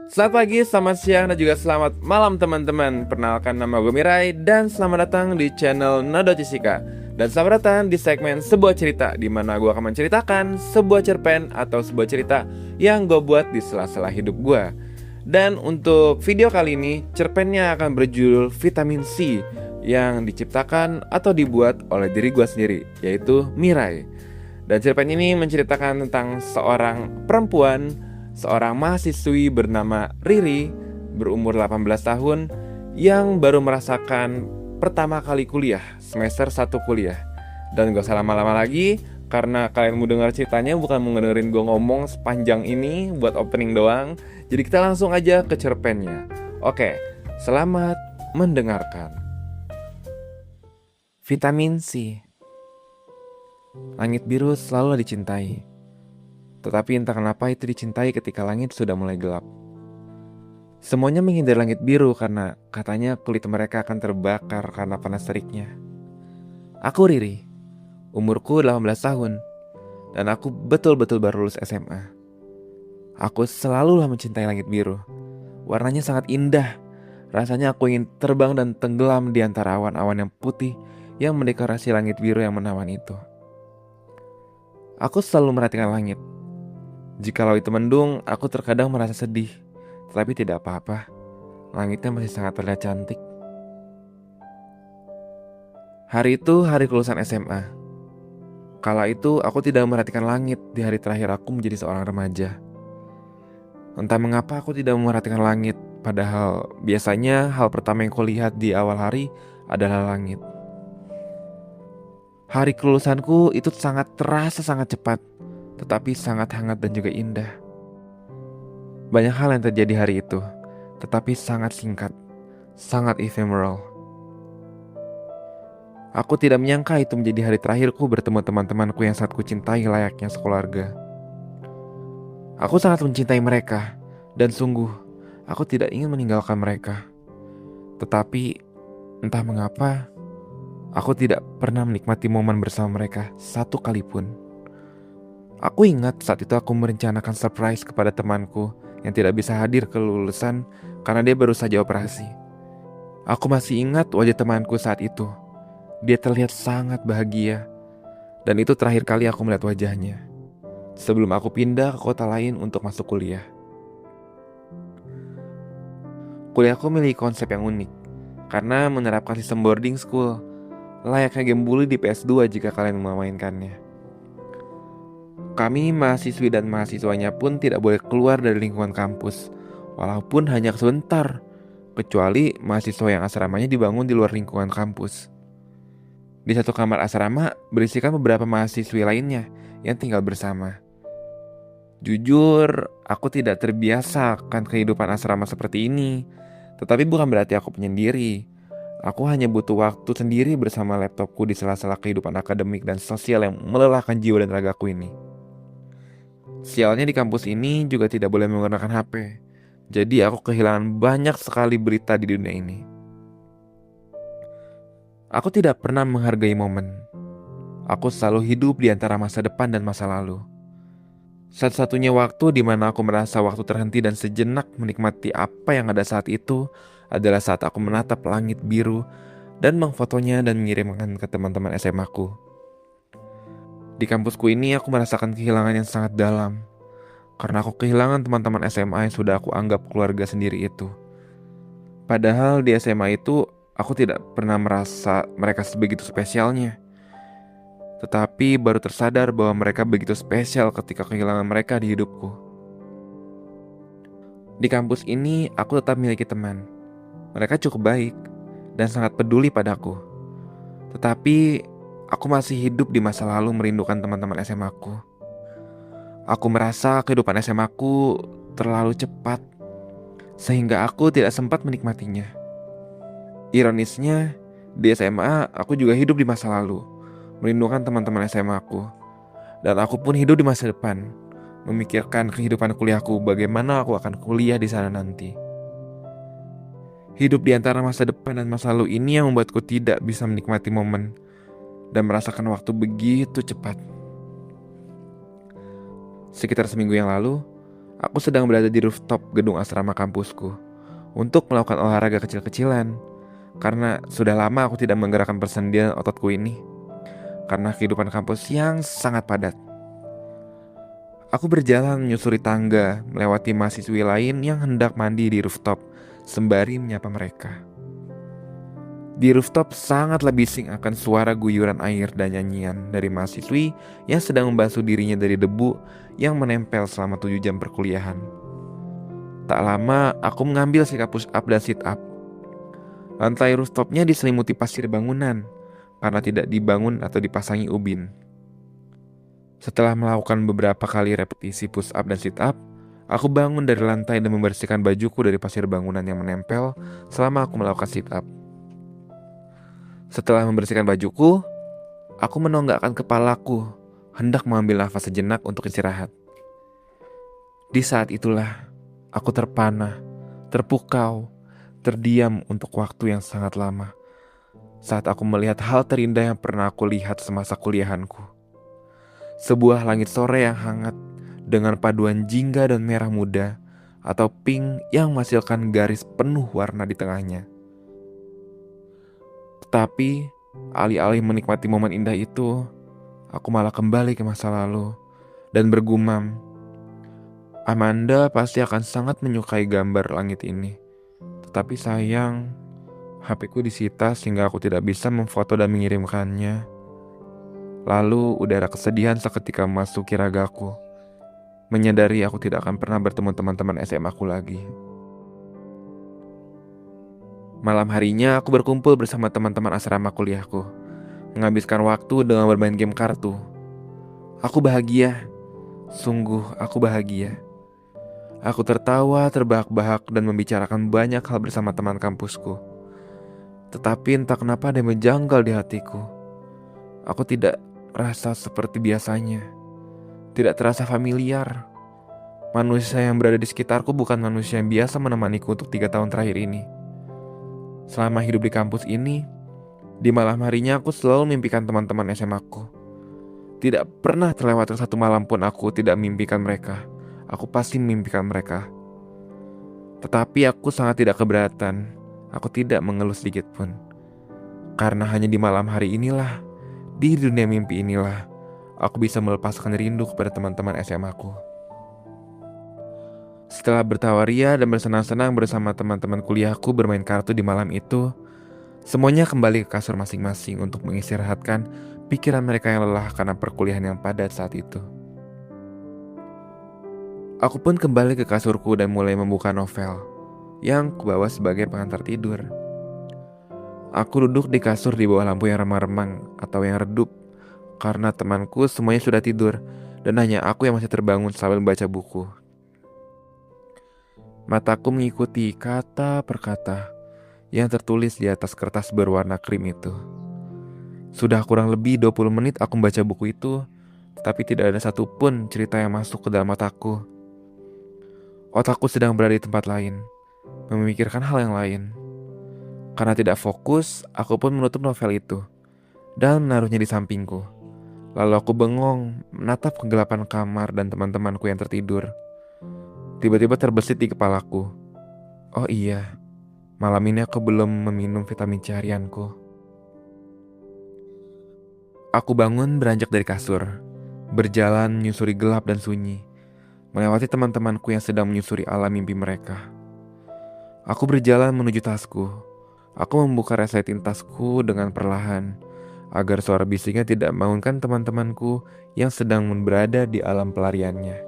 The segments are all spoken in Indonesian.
Selamat pagi, selamat siang, dan juga selamat malam teman-teman. Perkenalkan, nama gue Mirai dan selamat datang di channel Nado Cisika. Dan selamat datang di segmen sebuah cerita, di mana gue akan menceritakan sebuah cerpen atau sebuah cerita yang gue buat di sela-sela hidup gue. Dan untuk video kali ini, cerpennya akan berjudul Vitamin C, yang diciptakan atau dibuat oleh diri gue sendiri, yaitu Mirai. Dan cerpen ini menceritakan tentang seorang perempuan, seorang mahasiswi bernama Riri, berumur 18 tahun, yang baru merasakan pertama kali kuliah, semester 1 kuliah. Dan gak usah lama-lama lagi, karena kalian mau dengar ceritanya, bukan mau dengerin gue ngomong sepanjang ini buat opening doang. Jadi kita langsung aja ke cerpennya. Oke, selamat mendengarkan. Vitamin C. Langit biru selalu dicintai, tetapi entah kenapa itu dicintai ketika langit sudah mulai gelap. Semuanya menghindari langit biru karena katanya kulit mereka akan terbakar karena panas teriknya. Aku Riri, umurku 18 tahun, dan aku betul-betul baru lulus SMA. Aku selalulah mencintai langit biru. Warnanya sangat indah. Rasanya aku ingin terbang dan tenggelam di antara awan-awan yang putih yang mendekorasi langit biru yang menawan itu. Aku selalu merhatikan langit. Jikalau itu mendung, aku terkadang merasa sedih. Tetapi tidak apa-apa, langitnya masih sangat terlihat cantik. Hari itu hari kelulusan SMA. Kala itu aku tidak memperhatikan langit di hari terakhir aku menjadi seorang remaja. Entah mengapa aku tidak memperhatikan langit, padahal biasanya hal pertama yang kulihat di awal hari adalah langit. Hari kelulusanku itu terasa sangat cepat, tetapi sangat hangat dan juga indah. Banyak hal yang terjadi hari itu, tetapi sangat singkat, sangat ephemeral. Aku tidak menyangka itu menjadi hari terakhirku bertemu teman-temanku yang sangat kucintai layaknya sekeluarga. Aku sangat mencintai mereka, dan sungguh, aku tidak ingin meninggalkan mereka. Tetapi, entah mengapa, aku tidak pernah menikmati momen bersama mereka satu kali pun. Aku ingat saat itu aku merencanakan surprise kepada temanku yang tidak bisa hadir ke lulusan karena dia baru saja operasi. Aku masih ingat wajah temanku saat itu. Dia terlihat sangat bahagia, dan itu terakhir kali aku melihat wajahnya sebelum aku pindah ke kota lain untuk masuk kuliah. Kuliahku memiliki konsep yang unik karena menerapkan sistem boarding school, layaknya game bully di PS2 jika kalian memainkannya. Kami mahasiswi dan mahasiswanya pun tidak boleh keluar dari lingkungan kampus, walaupun hanya sebentar, kecuali mahasiswa yang asramanya dibangun di luar lingkungan kampus. Di satu kamar asrama berisikan beberapa mahasiswi lainnya yang tinggal bersama. Jujur, aku tidak terbiasa akan kehidupan asrama seperti ini, tetapi bukan berarti aku penyendiri. Aku hanya butuh waktu sendiri bersama laptopku di sela-sela kehidupan akademik dan sosial yang melelahkan jiwa dan ragaku ini. Sialnya di kampus ini juga tidak boleh menggunakan HP. Jadi aku kehilangan banyak sekali berita di dunia ini. Aku tidak pernah menghargai momen. Aku selalu hidup di antara masa depan dan masa lalu. Satu-satunya waktu di mana aku merasa waktu terhenti dan sejenak menikmati apa yang ada saat itu adalah saat aku menatap langit biru dan mengfotonya dan mengirimkan ke teman-teman SMA ku. Di kampusku ini aku merasakan kehilangan yang sangat dalam, karena aku kehilangan teman-teman SMA yang sudah aku anggap keluarga sendiri itu. Padahal di SMA itu aku tidak pernah merasa mereka sebegitu spesialnya. Tetapi baru tersadar bahwa mereka begitu spesial ketika kehilangan mereka di hidupku. Di kampus ini aku tetap memiliki teman. Mereka cukup baik dan sangat peduli padaku. Tetapi aku masih hidup di masa lalu merindukan teman-teman SMA ku. Aku merasa kehidupan SMA ku terlalu cepat, sehingga aku tidak sempat menikmatinya. Ironisnya, di SMA aku juga hidup di masa lalu, merindukan teman-teman SMA aku. Dan aku pun hidup di masa depan, memikirkan kehidupan kuliahku, bagaimana aku akan kuliah di sana nanti. Hidup di antara masa depan dan masa lalu ini yang membuatku tidak bisa menikmati momen dan merasakan waktu begitu cepat. Sekitar seminggu yang lalu, Aku sedang berada di rooftop gedung asrama kampusku untuk melakukan olahraga kecil-kecilan. Karena sudah lama aku tidak menggerakkan persendian ototku ini. Karena kehidupan kampus yang sangat padat. Aku berjalan menyusuri tangga, melewati mahasiswi lain yang hendak mandi di rooftop, sembari menyapa mereka. Di rooftop sangatlah bising akan suara guyuran air dan nyanyian dari mahasiswi yang sedang membasuh dirinya dari debu yang menempel selama 7 jam perkuliahan. Tak lama, aku mengambil sikap push up dan sit up. Lantai rooftopnya diselimuti pasir bangunan, karena tidak dibangun atau dipasangi ubin. Setelah melakukan beberapa kali repetisi push up dan sit up, aku bangun dari lantai dan membersihkan bajuku dari pasir bangunan yang menempel selama aku melakukan sit up. Setelah membersihkan bajuku, aku menonggakkan kepalaku, hendak mengambil nafas sejenak untuk istirahat. Di saat itulah, aku terpana, terpukau, terdiam untuk waktu yang sangat lama. Saat aku melihat hal terindah yang pernah aku lihat semasa kuliahanku. Sebuah langit sore yang hangat dengan paduan jingga dan merah muda atau pink yang menghasilkan garis penuh warna di tengahnya. Tetapi, alih-alih menikmati momen indah itu, aku malah kembali ke masa lalu dan bergumam, Amanda pasti akan sangat menyukai gambar langit ini. Tetapi sayang, HP-ku disita sehingga aku tidak bisa memfoto dan mengirimkannya. Lalu udara kesedihan seketika memasuki ragaku, menyadari aku tidak akan pernah bertemu teman-teman SMA aku lagi. Malam harinya aku berkumpul bersama teman-teman asrama kuliahku, menghabiskan waktu dengan bermain game kartu. Aku bahagia, sungguh aku bahagia. Aku tertawa terbahak-bahak dan membicarakan banyak hal bersama teman kampusku. Tetapi entah kenapa ada yang menjanggal di hatiku. Aku tidak rasa seperti biasanya, tidak terasa familiar. Manusia yang berada di sekitarku bukan manusia yang biasa menemaniku untuk 3 tahun terakhir ini. Selama hidup di kampus ini, di malam harinya aku selalu mimpikan teman-teman SMA-ku. Tidak pernah terlewatkan satu malam pun aku tidak mimpikan mereka. Aku pasti mimpikan mereka. Tetapi aku sangat tidak keberatan. Aku tidak mengeluh sedikit pun. Karena hanya di malam hari inilah, di dunia mimpi inilah, aku bisa melepaskan rindu kepada teman-teman SMA-ku. Setelah bertawaria dan bersenang-senang bersama teman-teman kuliahku bermain kartu di malam itu, semuanya kembali ke kasur masing-masing untuk mengistirahatkan pikiran mereka yang lelah karena perkuliahan yang padat saat itu. Aku pun kembali ke kasurku dan mulai membuka novel yang kubawa sebagai pengantar tidur. Aku duduk di kasur di bawah lampu yang remang-remang atau yang redup karena temanku semuanya sudah tidur dan hanya aku yang masih terbangun sambil membaca buku. Mataku mengikuti kata per kata yang tertulis di atas kertas berwarna krim itu. Sudah kurang lebih 20 menit aku membaca buku itu, tetapi tidak ada satupun cerita yang masuk ke dalam otakku. Otakku sedang berada di tempat lain, memikirkan hal yang lain. Karena tidak fokus, aku pun menutup novel itu dan menaruhnya di sampingku. Lalu aku bengong menatap kegelapan kamar dan teman-temanku yang tertidur. Tiba-tiba terbesit di kepalaku. Oh iya, malam ini aku belum meminum vitamin C harianku. Aku bangun beranjak dari kasur, berjalan menyusuri gelap dan sunyi, melewati teman-temanku yang sedang menyusuri alam mimpi mereka. Aku berjalan menuju tasku. Aku membuka resleting tasku dengan perlahan, agar suara bisiknya tidak membangunkan teman-temanku yang sedang berada di alam pelariannya.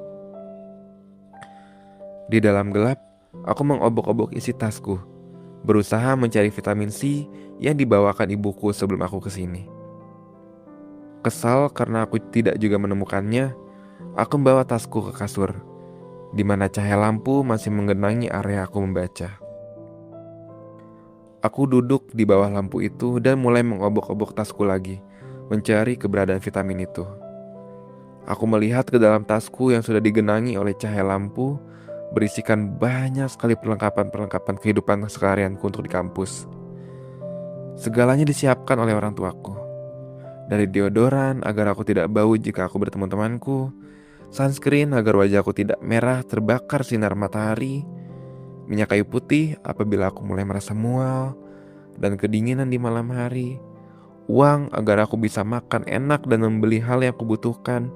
Di dalam gelap, aku mengobok-obok isi tasku, berusaha mencari vitamin C yang dibawakan ibuku sebelum aku kesini. Kesal karena aku tidak juga menemukannya, aku membawa tasku ke kasur, di mana cahaya lampu masih menggenangi area aku membaca. Aku duduk di bawah lampu itu dan mulai mengobok-obok tasku lagi, mencari keberadaan vitamin itu. Aku melihat ke dalam tasku yang sudah digenangi oleh cahaya lampu, berisikan banyak sekali perlengkapan-perlengkapan kehidupan keseharianku untuk di kampus. Segalanya disiapkan oleh orang tuaku. Dari deodoran agar aku tidak bau jika aku bertemu temanku, sunscreen agar wajahku tidak merah terbakar sinar matahari, minyak kayu putih apabila aku mulai merasa mual dan kedinginan di malam hari, uang agar aku bisa makan enak dan membeli hal yang kubutuhkan,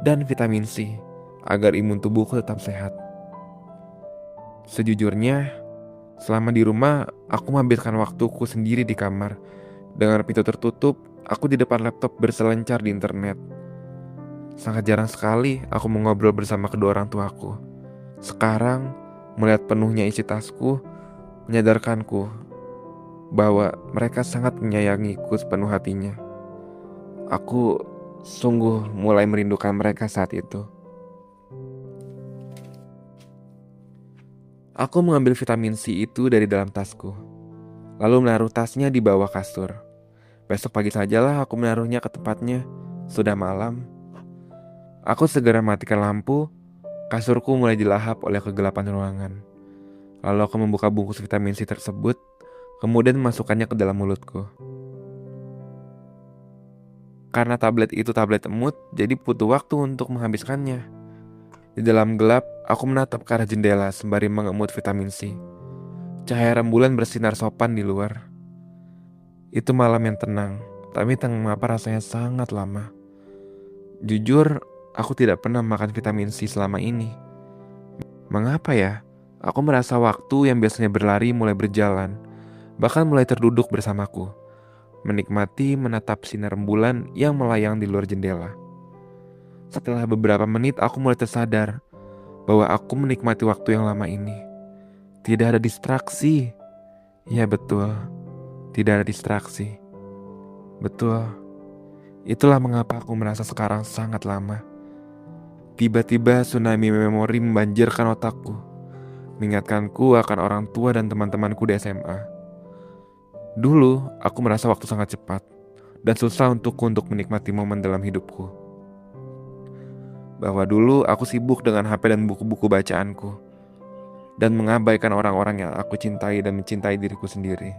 dan vitamin C agar imun tubuhku tetap sehat. Sejujurnya, selama di rumah, aku menghabiskan waktuku sendiri di kamar. Dengan pintu tertutup, aku di depan laptop berselancar di internet. Sangat jarang sekali aku mengobrol bersama kedua orang tuaku. Sekarang, melihat penuhnya isi tasku, menyadarkanku bahwa mereka sangat menyayangiku sepenuh hatinya. Aku sungguh mulai merindukan mereka saat itu. Aku mengambil vitamin C itu dari dalam tasku, lalu menaruh tasnya di bawah kasur. Besok pagi sajalah aku menaruhnya ke tempatnya. Sudah malam. Aku segera matikan lampu. Kasurku mulai dilahap oleh kegelapan ruangan. Lalu aku membuka bungkus vitamin C tersebut, kemudian memasukkannya ke dalam mulutku. Karena tablet itu tablet emut, jadi butuh waktu untuk menghabiskannya. Di dalam gelap, aku menatap ke arah jendela sembari mengemut vitamin C. Cahaya rembulan bersinar sopan di luar. Itu malam yang tenang, tapi entah mengapa rasanya sangat lama. Jujur, aku tidak pernah makan vitamin C selama ini. Mengapa ya? Aku merasa waktu yang biasanya berlari mulai berjalan, bahkan mulai terduduk bersamaku, menikmati menatap sinar rembulan yang melayang di luar jendela. Setelah beberapa menit aku mulai tersadar bahwa aku menikmati waktu yang lama ini. Tidak ada distraksi. Ya betul, tidak ada distraksi. Betul, itulah mengapa aku merasa sekarang sangat lama. Tiba-tiba tsunami memori membanjirkan otakku, mengingatkanku akan orang tua dan teman-temanku di SMA. Dulu, aku merasa waktu sangat cepat dan susah untukku untuk menikmati momen dalam hidupku. Bahwa dulu aku sibuk dengan HP dan buku-buku bacaanku, dan mengabaikan orang-orang yang aku cintai dan mencintai diriku sendiri.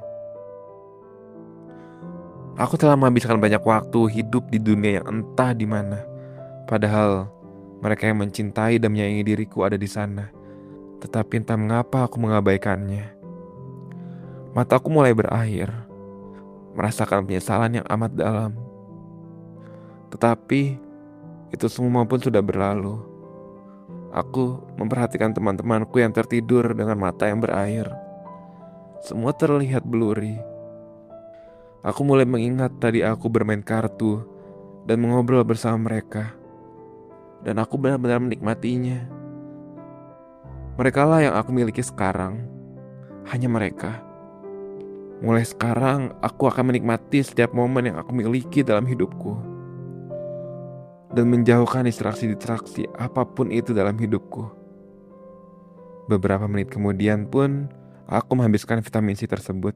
Aku telah menghabiskan banyak waktu hidup di dunia yang entah di mana, padahal mereka yang mencintai dan menyayangi diriku ada di sana. Tetapi entah mengapa aku mengabaikannya. Mataku mulai berair, merasakan penyesalan yang amat dalam. Tetapi itu semua pun sudah berlalu. Aku memperhatikan teman-temanku yang tertidur dengan mata yang berair. Semua terlihat blurry. Aku mulai mengingat tadi aku bermain kartu dan mengobrol bersama mereka. Dan aku benar-benar menikmatinya. Mereka lah yang aku miliki sekarang. Hanya mereka. Mulai sekarang aku akan menikmati setiap momen yang aku miliki dalam hidupku. Dan menjauhkan distraksi-distraksi apapun itu dalam hidupku. Beberapa menit kemudian pun aku menghabiskan vitamin C tersebut.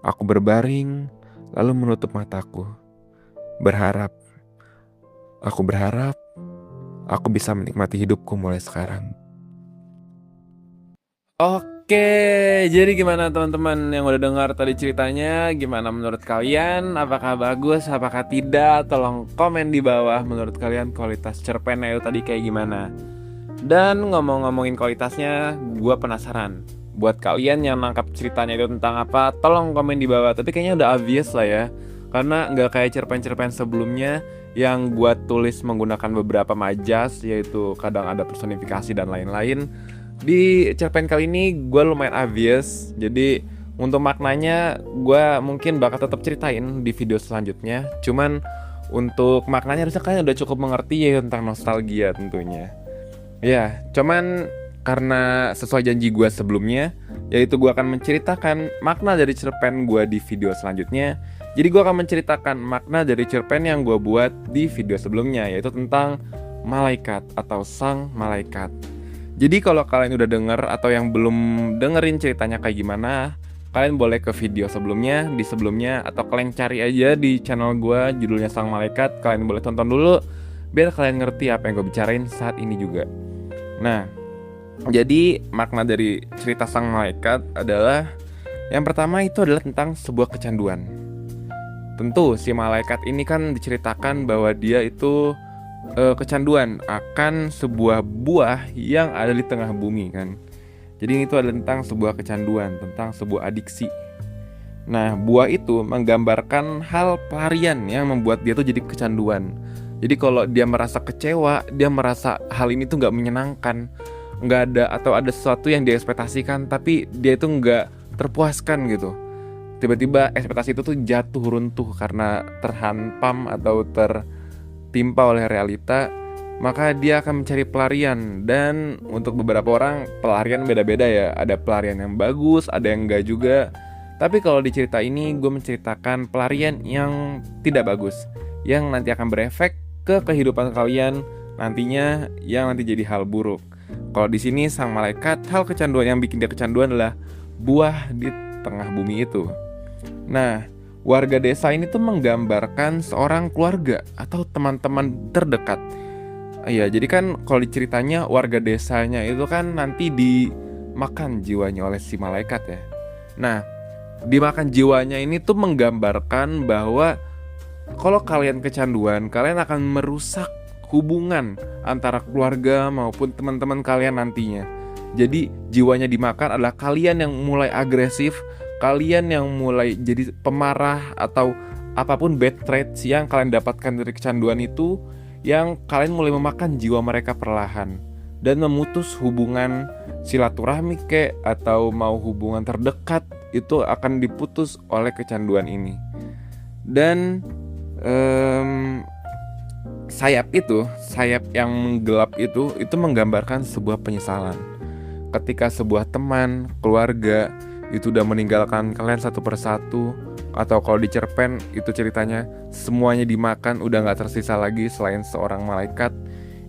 Aku berbaring lalu menutup mataku. Aku berharap aku bisa menikmati hidupku mulai sekarang. Oke, jadi gimana teman-teman yang udah dengar tadi ceritanya? Gimana menurut kalian? Apakah bagus? Apakah tidak? Tolong komen di bawah menurut kalian kualitas cerpennya itu tadi kayak gimana. Dan ngomongin kualitasnya, gue penasaran. Buat kalian yang nangkap ceritanya itu tentang apa, tolong komen di bawah. Tapi kayaknya udah obvious lah ya, karena nggak kayak cerpen-cerpen sebelumnya yang gue tulis menggunakan beberapa majas, yaitu kadang ada personifikasi dan lain-lain. Di cerpen kali ini gue lumayan obvious. Jadi untuk maknanya gue mungkin bakal tetap ceritain di video selanjutnya. Cuman untuk maknanya harusnya kalian udah cukup mengerti ya tentang nostalgia tentunya. Ya, cuman karena sesuai janji gue sebelumnya, yaitu gue akan menceritakan makna dari cerpen gue di video selanjutnya. Jadi gue akan menceritakan makna dari cerpen yang gue buat di video sebelumnya, yaitu tentang malaikat atau sang malaikat. Jadi kalau kalian udah denger atau yang belum dengerin ceritanya kayak gimana, kalian boleh ke video sebelumnya, di sebelumnya, atau kalian cari aja di channel gue judulnya Sang Malaikat. Kalian boleh tonton dulu biar kalian ngerti apa yang gue bicarain saat ini juga. Nah, jadi makna dari cerita Sang Malaikat adalah, yang pertama itu adalah tentang sebuah kecanduan. Tentu si malaikat ini kan diceritakan bahwa dia itu kecanduan akan sebuah buah yang ada di tengah bumi kan. Jadi ini tuh adalah tentang sebuah kecanduan, tentang sebuah adiksi. Nah, buah itu menggambarkan hal pelarian yang membuat dia tuh jadi kecanduan. Jadi kalau dia merasa kecewa, dia merasa hal ini tuh nggak menyenangkan, nggak ada atau ada sesuatu yang dia ekspektasikan, tapi dia itu nggak terpuaskan gitu. Tiba-tiba ekspektasi itu tuh jatuh runtuh karena terhantam atau tertimpa oleh realita, maka dia akan mencari pelarian. Dan untuk beberapa orang pelarian beda-beda ya. Ada pelarian yang bagus, ada yang enggak juga. Tapi kalau di cerita ini gue menceritakan pelarian yang tidak bagus, yang nanti akan berefek ke kehidupan kalian nantinya, yang nanti jadi hal buruk. Kalau di sini sang malaikat, hal kecanduan yang bikin dia kecanduan adalah buah di tengah bumi itu. Nah, warga desa ini tuh menggambarkan seorang keluarga atau teman-teman terdekat. Iya, jadi kan kalau diceritanya warga desanya itu kan nanti dimakan jiwanya oleh si malaikat ya. Nah, dimakan jiwanya ini tuh menggambarkan bahwa kalau kalian kecanduan, kalian akan merusak hubungan antara keluarga maupun teman-teman kalian nantinya. Jadi jiwanya dimakan adalah kalian yang mulai agresif, kalian yang mulai jadi pemarah atau apapun bad traits yang kalian dapatkan dari kecanduan itu, yang kalian mulai memakan jiwa mereka perlahan dan memutus hubungan silaturahmi atau mau hubungan terdekat itu akan diputus oleh kecanduan ini. Dan sayap yang menggelap itu menggambarkan sebuah penyesalan. Ketika sebuah teman, keluarga itu udah meninggalkan kalian satu persatu, atau kalau di cerpen itu ceritanya semuanya dimakan, udah gak tersisa lagi selain seorang malaikat,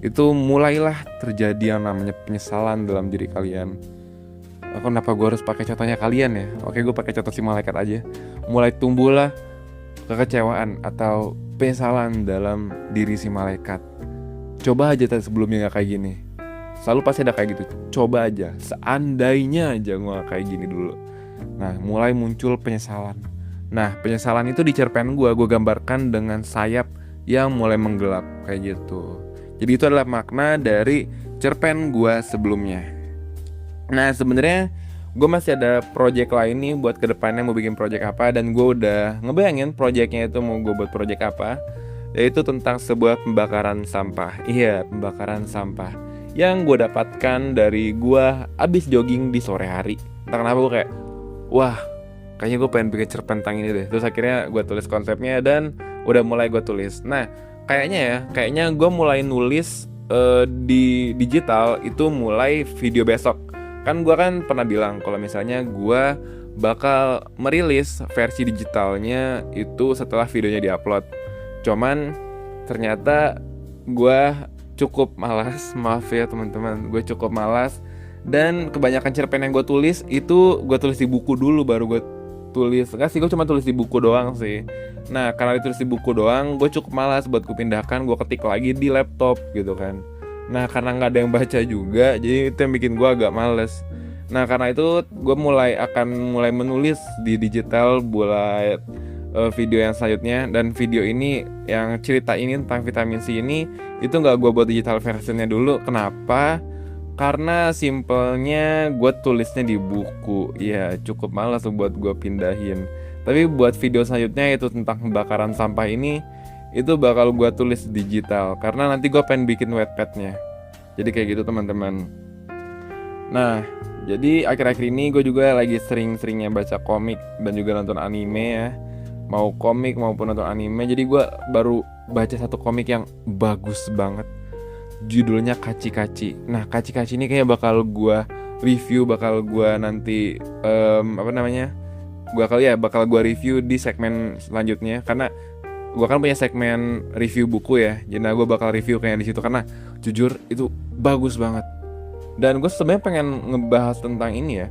itu mulailah terjadi yang namanya penyesalan dalam diri kalian. Kenapa gue harus pakai contohnya kalian ya? Oke, gue pakai contoh si malaikat aja. Mulai tumbuhlah kekecewaan atau penyesalan dalam diri si malaikat. Coba aja sebelumnya gak kayak gini. Selalu pasti ada kayak gitu. Coba aja, seandainya aja gue gak kayak gini dulu. Nah, mulai muncul penyesalan. Nah, penyesalan itu di cerpen gue gambarkan dengan sayap yang mulai menggelap kayak gitu. Jadi itu adalah makna dari cerpen gue sebelumnya. Nah, sebenarnya gue masih ada project lain nih buat kedepannya mau bikin project apa, dan gue udah ngebayangin projectnya itu mau gue buat project apa, yaitu tentang sebuah pembakaran sampah. Iya, pembakaran sampah yang gue dapatkan dari gue abis jogging di sore hari. Entah kenapa gue kayak, wah, kayaknya gue pengen bikin cerpen tentang ini deh. Terus akhirnya gue tulis konsepnya dan udah mulai gue tulis. Nah, kayaknya gue mulai nulis di digital itu mulai video besok. Kan gue kan pernah bilang kalau misalnya gue bakal merilis versi digitalnya itu setelah videonya diupload. Cuman ternyata gue cukup malas, maaf ya teman-teman, gue cukup malas. Dan kebanyakan cerpen yang gue tulis itu gue tulis di buku dulu baru gue tulis. Enggak sih, gue cuma tulis di buku doang sih. Nah, karena ditulis di buku doang, gue cukup malas buat gue pindahkan, gue ketik lagi di laptop gitu kan. Nah, karena gak ada yang baca juga, jadi itu yang bikin gue agak males. Nah, karena itu gue akan mulai menulis di digital buat video yang selanjutnya. Dan video ini, yang cerita ini tentang vitamin C ini, itu gak gue buat digital versionnya dulu. Kenapa? Karena simpelnya gue tulisnya di buku. Ya, cukup malas buat gue pindahin. Tapi buat video selanjutnya itu tentang pembakaran sampah ini, itu bakal gue tulis digital karena nanti gue pengen bikin Wattpad-nya. Jadi kayak gitu teman-teman. Nah, jadi akhir-akhir ini gue juga lagi sering-seringnya baca komik dan juga nonton anime ya. Mau komik maupun nonton anime. Jadi gue baru baca satu komik yang bagus banget. Judulnya Kaci-Kaci. Nah, Kaci-Kaci ini kayaknya bakal gue review, bakal gue nanti bakal gue review di segmen selanjutnya, karena gue kan punya segmen review buku ya. Jadi gue bakal review kayak di situ karena jujur itu bagus banget. Dan gue sebenarnya pengen ngebahas tentang ini ya,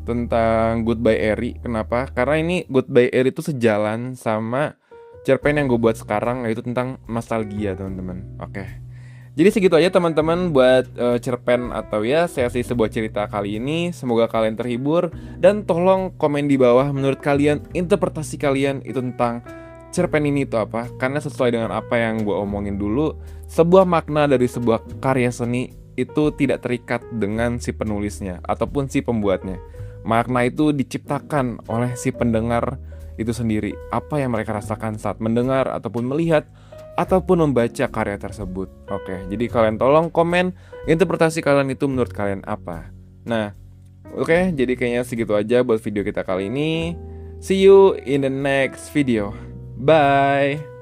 tentang Goodbye Eri. Kenapa? Karena ini Goodbye Eri itu sejalan sama cerpen yang gue buat sekarang, yaitu tentang nostalgia teman-teman. Oke. Jadi segitu aja teman-teman buat cerpen atau ya sesi sebuah cerita kali ini. Semoga kalian terhibur dan tolong komen di bawah menurut kalian interpretasi kalian itu tentang cerpen ini itu apa? Karena sesuai dengan apa yang gue omongin dulu, sebuah makna dari sebuah karya seni itu tidak terikat dengan si penulisnya ataupun si pembuatnya. Makna itu diciptakan oleh si pendengar itu sendiri. Apa yang mereka rasakan saat mendengar ataupun melihat ataupun membaca karya tersebut. Oke, jadi kalian tolong komen interpretasi kalian itu menurut kalian apa. Nah, oke, jadi kayaknya segitu aja buat video kita kali ini. See you in the next video. Bye.